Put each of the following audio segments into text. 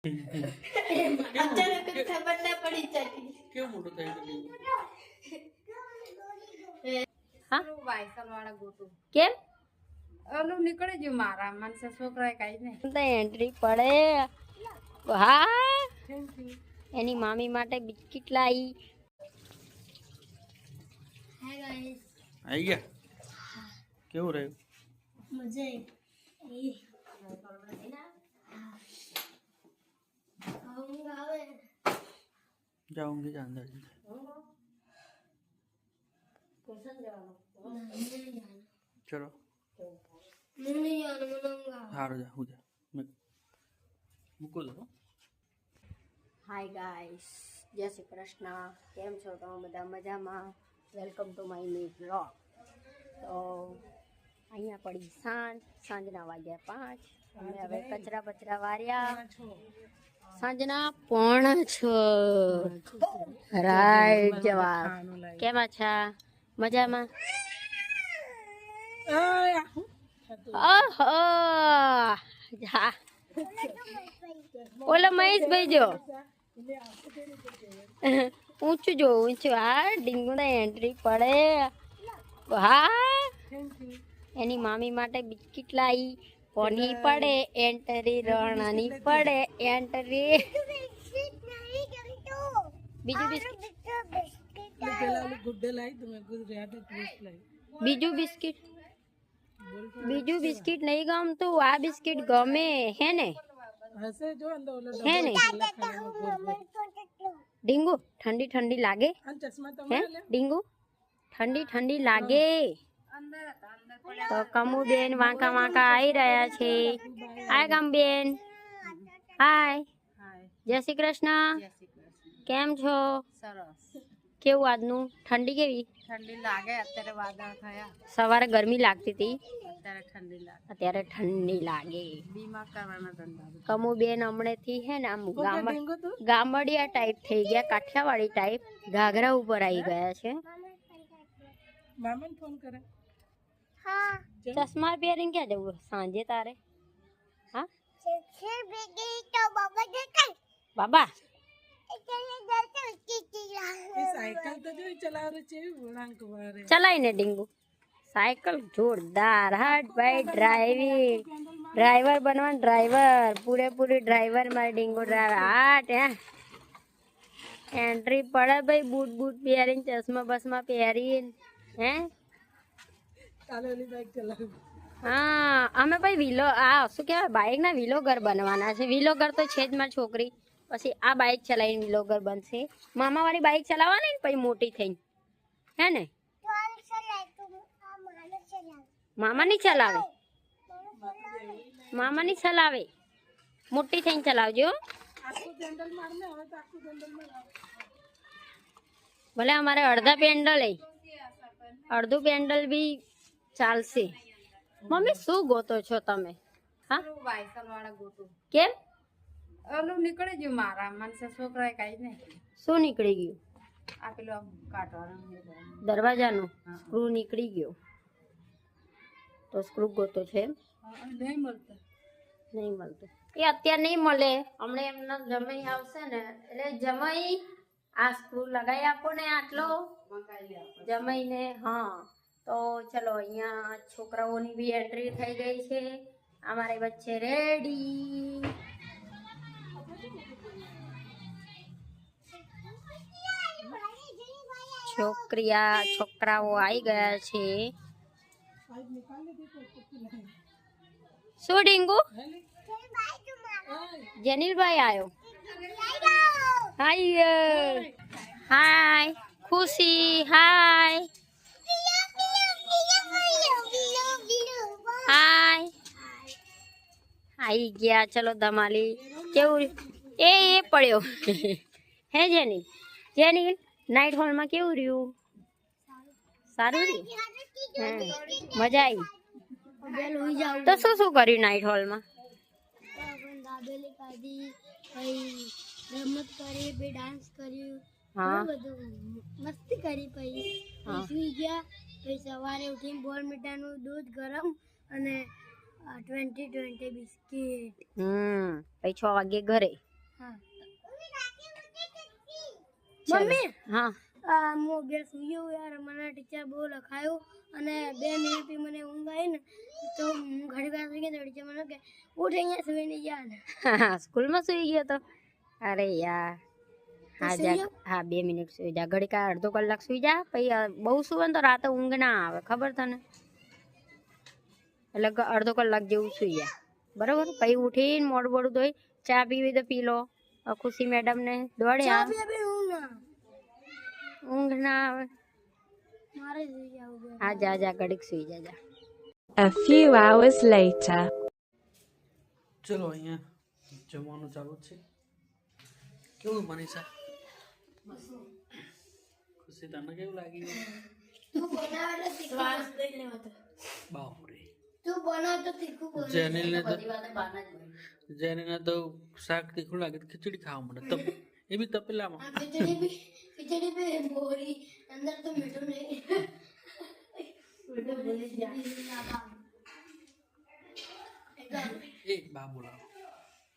અચાનક ખબર ના પડી ચાટી કેવું મોટું થઈ ગયું હા વાયસલ વાળા ગોટું કેમ ઓલું નીકળી ગયું મારા મનસે છોકરાએ કાઈ નહીં તો એન્ટ્રી પડે હા થેન્ક યુ એની મામી માટે બિસ્કિટ લાવી હાય ગાઈસ આવી ગયા કેવું રહ્યું મજા આવી આવે જાऊंगी अंदर चलो हारो जा हो जा मैं મૂકો દો હાય ગાઈસ જય શ્રી કૃષ્ણ કેમ છો તમે બધા મજામાં welcome to my new blog તો અહીંયા પડી સાંજના વાગ્યા 5 અમે હવે કચરા બચરા વાર્યા સાંજના 5:30 રાઈટ જવાબ કેમ અચ્છા મજામાં ઓહો જા ઓલો મહેશભાઈ જો ઊંચું જો ઊંચું હા ડીંગુ એન્ટ્રી પડે હા એની મામી માટે બિસ્કિટ લાવી કોની પડે એન્ટરી રણાની પડે એન્ટરી બીજું બિસ્કિટ બીજું બિસ્કિટ નહીં ગમતું આ બિસ્કિટ ગમે હે ને હે ને ડીંગુ ઠંડી ઠંડી લાગે હે ડીંગુ ઠંડી ઠંડી લાગે તો કમુ બેન વાંકા વાંકા આવી રહ્યા છે હાય કમ બેન હાય જય શ્રી કૃષ્ણ કેમ છો સરસ કેવું આજનું ઠંડી કેવી ઠંડી લાગે અત્યારે વાદળ થયા સવારે ગરમી લાગતી હતી અત્યારે ઠંડી અત્યારે ઠંડી લાગે લાગે બીમાર કરવાના ધંધા કમુ બેન હમણેથી હે ને આમ ગામડિયા ટાઈપ થઈ ગયા કાઠિયાવાડી ટાઈપ ઘાઘરા ઉપર આવી ગયા છે મામાને ફોન કરે ચશ્મા પહેરીને ક્યાં જવું સાંજે તારે હા બાબા સાયકલ તો જોઈ ચલાવે છે વળાંક વારે ચલાઈને ડીંગુ સાયકલ જોરદાર હાટ ભાઈ ડ્રાઈવર બનવાનું ડ્રાઈવર પૂરેપૂરી ડ્રાઈવર મારે ડીંગુ ડ્રાઈવર હાટ એન્ટ્રી પડે ભાઈ બૂટ બૂટ પહેરીને ચશ્મા બસમાં પહેરીને હે કાલે બાઈક ચલાવે હા અમે ભાઈ વિલો આ શું કહેવાય બાઇક ના વિલોગર બનવાના છે વિલોગર તો છે જ મારી છોકરી પછી આ બાઇક ચલાવીને વિલોગર બનશે મામા વાળી બાઇક ચલાવવાની ને પછી મોટી થઈને હે ને મામા ની ચલાવે મામા ની ચલાવે મોટી થઈને ચલાવજો ભલે અમારે અડધા પેન્ડલ અડધું પેન્ડલ બી ચાલશે મમ્મી શું ગોતો છો તમે હા વાયસલ વાળા ગોટું કેમ ઓલું નીકળી ગયું મારા મનસે છોકરાએ કાઈ નહીં શું નીકળી ગયું આ પેલું આમ કાઢવાનું દરવાજાનું સ્ક્રૂ નીકળી ગયો તો સ્ક્રૂ ગોતો છે એમ નહીં મળતા નહીં મળતું એ અત્યારે નહીં મળે હમણાં એમનો જમાઈ આવશે ને એટલે જમાઈ આ સ્ક્રૂ લગાવી આપો ને આટલો જમાઈને હા તો ચલો અહીંયા છોકરાઓની બી એન્ટ્રી થઈ ગઈ છે અમારે વચ્ચે રેડી છોકરાઓ આવી ગયા છે શું ડીંગુ જેનિલભાઈ આવ્યો હાય હાય ખુશી હાય હાય આવી ગયા ચલો ધમાલી કેવું એ પડ્યો હે જેની નાઇટ હોલમાં કેવું રહ્યું સારું રહ્યું મજા આવી તો શું શું કર્યું નાઇટ હોલમાં રમત કરી બે ડાન્સ કર્યું હા મસ્તી કરી પછી સુઈ ગયા પછી સવારે ઉઠીને બોર્નવિટાનું દૂધ ગરમ અને 20 બિસ્કિટ પછી 6 વાગે ઘરે હા મમ્મી હા હું ઘેર સુઈ ગયો યાર મને ટીચર બહુ લખાયું અને 2 મિનિટ થી મને ઊંઘ આવી ને તો હું ઘડી વાર સુઈ ગઈ તો ટીચર મને કે ઉઠ અહીંયા સુઈને જા ને સ્કૂલમાં સુઈ ગયો તો અરે યાર હા સુઈ જા ગયો? હા 2 મિનિટ સુઈ જા ઘડીક અડધો કલાક સુઈ જા પછી બહુ સુવે ને તો રાતે ઊંઘ ના આવે ખબર તને એટલે અડધો કલાક જેવું સુઈ જા બરોબર પછી ઉઠીને મોડું મોડું ધોઈ ચા પીવી તો પી લો ખુશી મેડમ ને દોડ્યા ઊંઘ ના આવે મારે સુઈ જવું હા જા જા ઘડીક સુઈ જા જા A few hours later. ચલો અહીંયા જમવાનું ચાલુ જ છે કેવું મનીષા ખુશી તને કેવું લાગ્યું તું બનાવ એટલે શ્વાસ લઈ લેવો તો બાપરે તું બનાવ તો તીખું બોલ જેનીને તો શાક તીખું લાગે તો ખીચડી ખાવા મળે તપ એ બી તપેલામાં ખીચડી બી બોરી અંદર તો મીઠું નહીં એ બા બોલાવો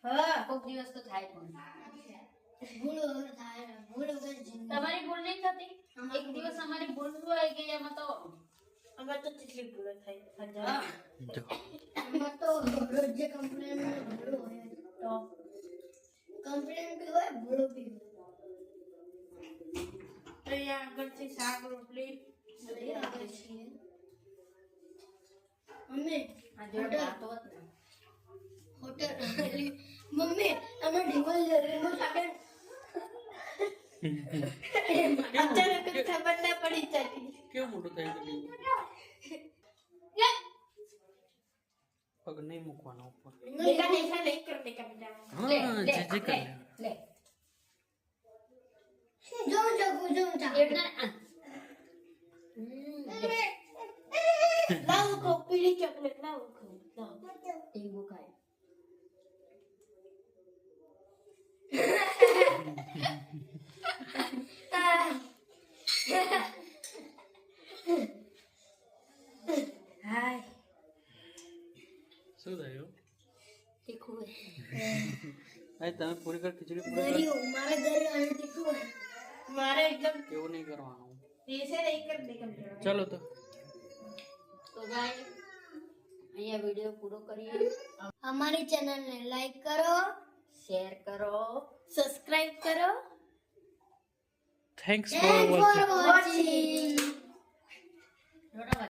હા કોક દિવસ તો થાય પણ ભૂલ વગર થાય ને ભૂલ વગર જિંદગી તમારી ભૂલ નહીં થતી એક દિવસ અમારી ભૂલ હોય કે એમાં તો અમે તો કેટલી ભૂલો થઈ જો એમાં તો રોજ જે કમ્પ્લેન ભૂલો હોય તો કમ્પ્લેન બી હોય ભૂલો બી હોય અહીંયા આગળથી શાક રોટલી બધી આવે છે મમ્મી આ જોડે વાતો જ ને હોટલ મમ્મી અમે ઢીમલ જરીમાં સાડે અચાનક જ ખબર ના પડી જતી કેવું મોટું થઈ ગયું પગ નહીં મૂકવાનો ઉપર બેટા નહીં કર બેટા હા જે જે કરે લે જો એટલે લાવ કો પીળી ચોકલેટ લાવ કો લાવ ટીંગુ ખાય હાય શું થયું તીખું આ તમે પૂરી કર ખીચડી પૂરી ગરીઓ મારા ઘરે અને તીખું હોય મારે એકદમ કર એવું નહીં કરવાનું એસે નહીં કર દે કમ્પ્લીટ ચાલો તો તો ગાય અહીંયા વિડીયો પૂરો કરીએ અમારી ચેનલને લાઈક કરો શેર કરો સબસ્ક્રાઇબ કરો thanks thanks for for watching watching